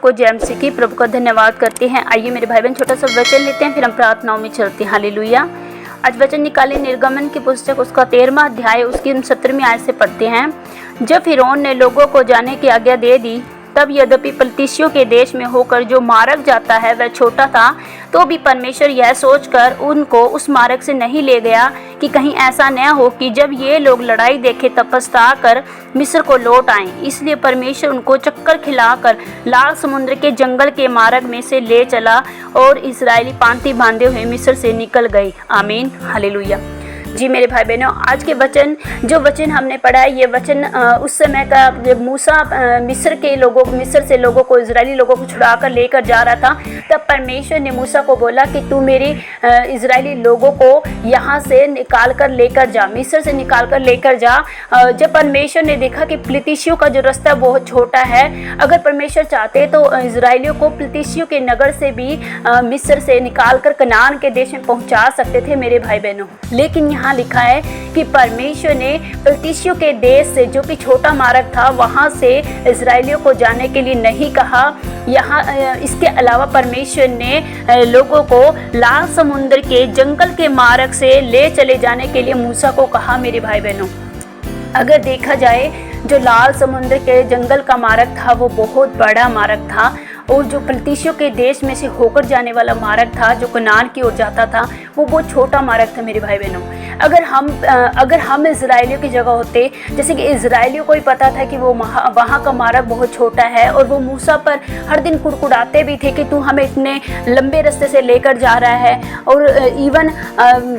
सबको जय मसीह की। प्रभु का धन्यवाद करते हैं। आइए मेरे भाई बहन छोटा सा वचन लेते हैं, फिर हम प्रार्थनाओं में चलते हैं। हालेलुया। आज वचन निकाले निर्गमन की पुस्तक उसका 13वां अध्याय उसकी 17वीं आयत से पढ़ते हैं। जब फिरौन ने लोगों को जाने की आज्ञा दे दी, तब यद्यपि पलतीसियों के देश में होकर जो मार्ग जाता है वह छोटा था, तो भी परमेश्वर यह सोचकर उनको उस मार्ग से नहीं ले गया कि कहीं ऐसा न हो कि जब ये लोग लड़ाई देखे तब पछता कर मिस्र को लौट आएं। इसलिए परमेश्वर उनको चक्कर खिलाकर लाल समुद्र के जंगल के मार्ग में से ले चला और इस्राएली पांति बांधे हुए मिस्र से निकल गए। आमीन, हालेलुया। जी मेरे भाई बहनों, आज के वचन जो वचन हमने पढ़ा है, ये वचन उस समय का जब मूसा मिस्र से लोगों को, इजरायली लोगों को छुड़ा कर लेकर जा रहा था, तब परमेश्वर ने मूसा को बोला कि तू मेरे इजरायली लोगों को यहाँ से निकाल कर लेकर जा, मिस्र से निकाल कर लेकर जा। जब परमेश्वर ने देखा कि पलतीसियों का जो रास्ता बहुत छोटा है, अगर परमेश्वर चाहते तो इजरायलियों को पलतीसियों के नगर से भी मिस्र से निकाल कर कनान के देश में पहुँचा सकते थे मेरे भाई बहनों। लेकिन यहाँ लिखा है कि परमेश्वर ने पलतीसियों के देश से, जो कि छोटा मार्ग था, वहां से इजरायलियों को जाने के लिए नहीं कहा। यहाँ इसके अलावा परमेश्वर ने लोगों को लाल समुद्र के जंगल के मार्ग से ले चले जाने के लिए मूसा को कहा। मेरे भाई बहनों, अगर देखा जाए, जो लाल समुद्र के जंगल का मार्ग था वो बहुत बड़ा मार्ग था, और जो पलतीसियों के देश में से होकर जाने वाला मार्ग था, जो कनान की ओर जाता था, वो बहुत छोटा मार्ग था मेरे भाई बहनों। अगर हम इजरायलियों की जगह होते, जैसे कि इजरायलियों को ही पता था कि वो वहाँ का मार्ग बहुत छोटा है, और वो मूसा पर हर दिन कुड़कुड़ाते भी थे कि तू हमें इतने लंबे रास्ते से लेकर जा रहा है। और इवन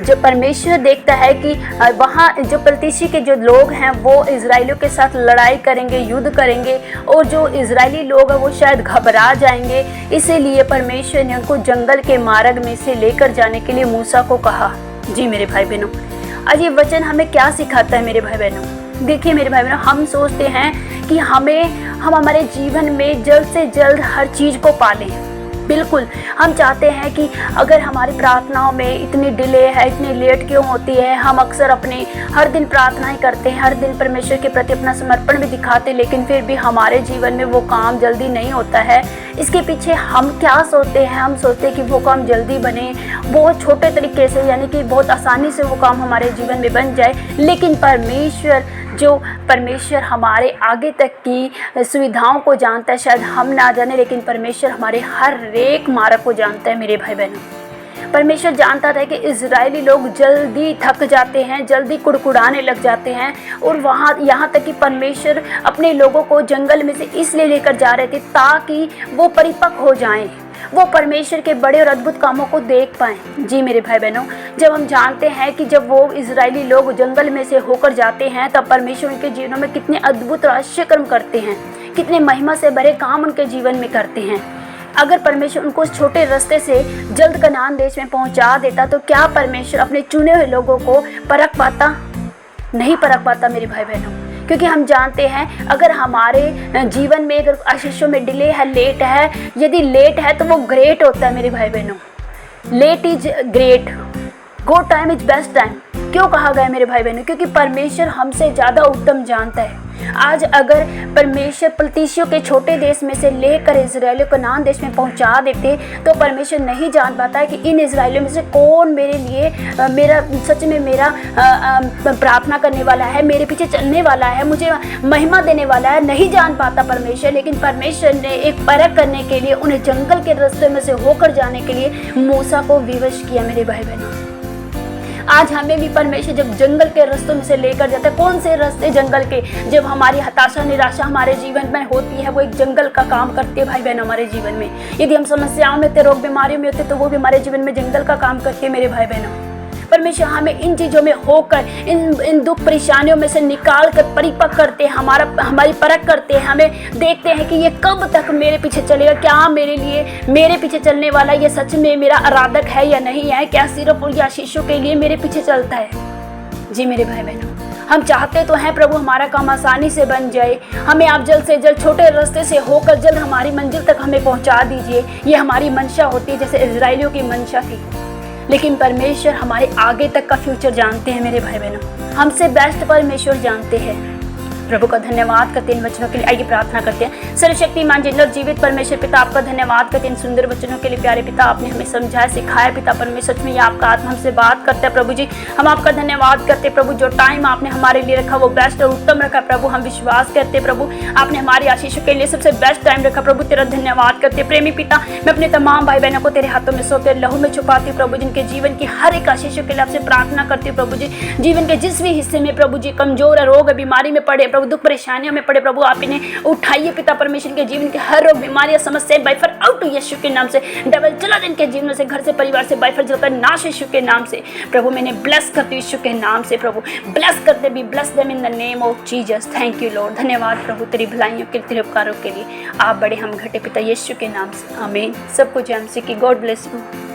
जब परमेश्वर देखता है कि वहाँ जो पलतीसी के जो लोग हैं वो इजरायलियों के साथ लड़ाई करेंगे, युद्ध करेंगे, और जो इजरायली लोग हैं वो शायद घबरा जाएंगे, इसीलिए परमेश्वर ने उनको जंगल के मार्ग में से लेकर जाने के लिए मूसा को कहा। जी मेरे भाई बहनों, आज ये वचन हमें क्या सिखाता है मेरे भाई बहनों? देखिए मेरे भाई बहनों, हम सोचते हैं कि हम हमारे जीवन में जल्द से जल्द हर चीज़ को पालें। बिल्कुल, हम चाहते हैं कि अगर हमारी प्रार्थनाओं में इतनी डिले है, इतनी लेट क्यों होती है। हम अक्सर अपने हर दिन प्रार्थनाएं करते हैं, हर दिन परमेश्वर के प्रति अपना समर्पण भी दिखाते, लेकिन फिर भी हमारे जीवन में वो काम जल्दी नहीं होता है। इसके पीछे हम क्या सोचते हैं? हम सोचते हैं कि वो काम जल्दी बने, बहुत छोटे तरीके से, यानी कि बहुत आसानी से वो काम हमारे जीवन में बन जाए। लेकिन परमेश्वर हमारे आगे तक की सुविधाओं को जानता है। शायद हम ना जाने, लेकिन परमेश्वर हमारे हर एक मार्ग को जानता है मेरे भाई बहनों। परमेश्वर जानता था कि इजरायली लोग जल्दी थक जाते हैं, जल्दी कुड़कुड़ाने लग जाते हैं, और यहाँ तक कि परमेश्वर अपने लोगों को जंगल में से इसलिए लेकर जा रहे थे ताकि वो परिपक्व हो जाएं, वो परमेश्वर के बड़े और अद्भुत कामों को देख पाएं। जी मेरे भाई बहनों, जब हम जानते हैं कि जब वो इजरायली लोग जंगल में से होकर जाते हैं, तब परमेश्वर उनके जीवनों में कितने अद्भुत रहस्य कर्म करते हैं, कितने महिमा से भरे काम उनके जीवन में करते हैं। अगर परमेश्वर उनको उस छोटे रास्ते से जल्द कनान देश में पहुंचा देता, तो क्या परमेश्वर अपने चुने हुए लोगों को परख पाता? नहीं परख पाता मेरे भाई बहनों, क्योंकि हम जानते हैं अगर हमारे जीवन में अगर आशीषों में डिले है, लेट है, यदि लेट है तो वो ग्रेट होता है मेरे भाई बहनों। Late is great, good time is best time. क्यों कहा गया मेरे भाई बहनों? क्योंकि परमेश्वर हमसे ज़्यादा उत्तम जानता है। आज अगर परमेश्वर पलतीसियों के छोटे देश में से लेकर इजरायलियों को कनान देश में पहुंचा देते, तो परमेश्वर नहीं जान पाता है कि इन इजरायलियों में से कौन मेरे लिए सच में मेरा प्रार्थना करने वाला है, मेरे पीछे चलने वाला है, मुझे महिमा देने वाला है। नहीं जान पाता परमेश्वर, लेकिन परमेश्वर ने एक परख करने के लिए उन्हें जंगल के रास्ते में से होकर जाने के लिए मूसा को विवश किया मेरे भाई बहनों। आज हमें भी परमेश्वर जब जंगल के रास्तों में से लेकर जाता है, कौन से रास्ते जंगल के? जब हमारी हताशा निराशा हमारे जीवन में होती है, वो एक जंगल का काम करती है भाई बहन हमारे जीवन में। यदि हम समस्याओं में होते, रोग बीमारियों में होते, तो वो भी हमारे जीवन में जंगल का काम करती है मेरे भाई बहनों। परमेश्वर हमें इन चीज़ों में होकर, इन दुख परेशानियों में से निकाल कर परिपक्व करते हैं, हमारी परख करते हैं। हमें देखते हैं कि ये कब तक मेरे पीछे चलेगा, क्या मेरे पीछे चलने वाला ये सच में मेरा आराधक है या नहीं है, क्या सिर्फ और आशीषों के लिए मेरे पीछे चलता है। जी मेरे भाई बहनों, हम चाहते तो हैं प्रभु हमारा काम आसानी से बन जाए, हमें आप जल्द से जल्द छोटे रास्ते से होकर जल्द हमारी मंजिल तक हमें पहुंचा दीजिए। ये हमारी मंशा होती है, जैसे इजरायलियों की मंशा थी। लेकिन परमेश्वर हमारे आगे तक का फ्यूचर जानते हैं मेरे भाई बहनों, हमसे बेस्ट परमेश्वर जानते हैं। प्रभु का धन्यवाद करते हैं इन वचनों के लिए। आइए प्रार्थना करते हैं। सर्वशक्तिमान जिंदा जीवित परमेश्वर पिता, आपका धन्यवाद करते हैं इन सुंदर वचनों के लिए। प्यारे पिता, आपने हमें समझाया सिखाया पिता परमेश्वर, सच में ये आपका आत्मा हमसे बात करता है प्रभु जी। हम आपका धन्यवाद करते हैं प्रभु, जो टाइम आपने हमारे लिए रखा वो बेस्ट और उत्तम रखा प्रभु। हम विश्वास करते हैं प्रभु, आपने हमारी आशीषों के लिए सबसे बेस्ट टाइम रखा प्रभु। तेरा धन्यवाद करते हैं प्रेमी पिता। मैं अपने तमाम भाई बहनों को तेरे हाथों में सौंपते लहू में छुपाती हूँ प्रभु, जिनके जीवन की हर एक आशीषों के लिए आपसे प्रार्थना करती हूँ प्रभु जी। जीवन के जिस भी हिस्से में प्रभु जी कमजोर है, रोग बीमारी में पड़े प्रभु, दुख परेशानियों में पड़े प्रभु, आप इन्हें उठाइए पिता परमेश्वर के जीवन के हर रोग बीमारियां समस्याएं बाइफर आउट यीशु के नाम से। डबल चला इनके जीवन से, घर से, परिवार से बाइफर जलकर नाश यीशु के नाम से प्रभु। मैंने ब्लेस करती हूँ यीशु के नाम से प्रभु। ब्लेस करते भी, bless them in the name of Jesus. Thank you Lord. धन्यवाद प्रभु तेरी भलाइयों के, तेरे उपकारों के लिए। आप बड़े हम घटे पिता यीशु के नाम से, आमीन। सबको जय मसीह की। God bless you.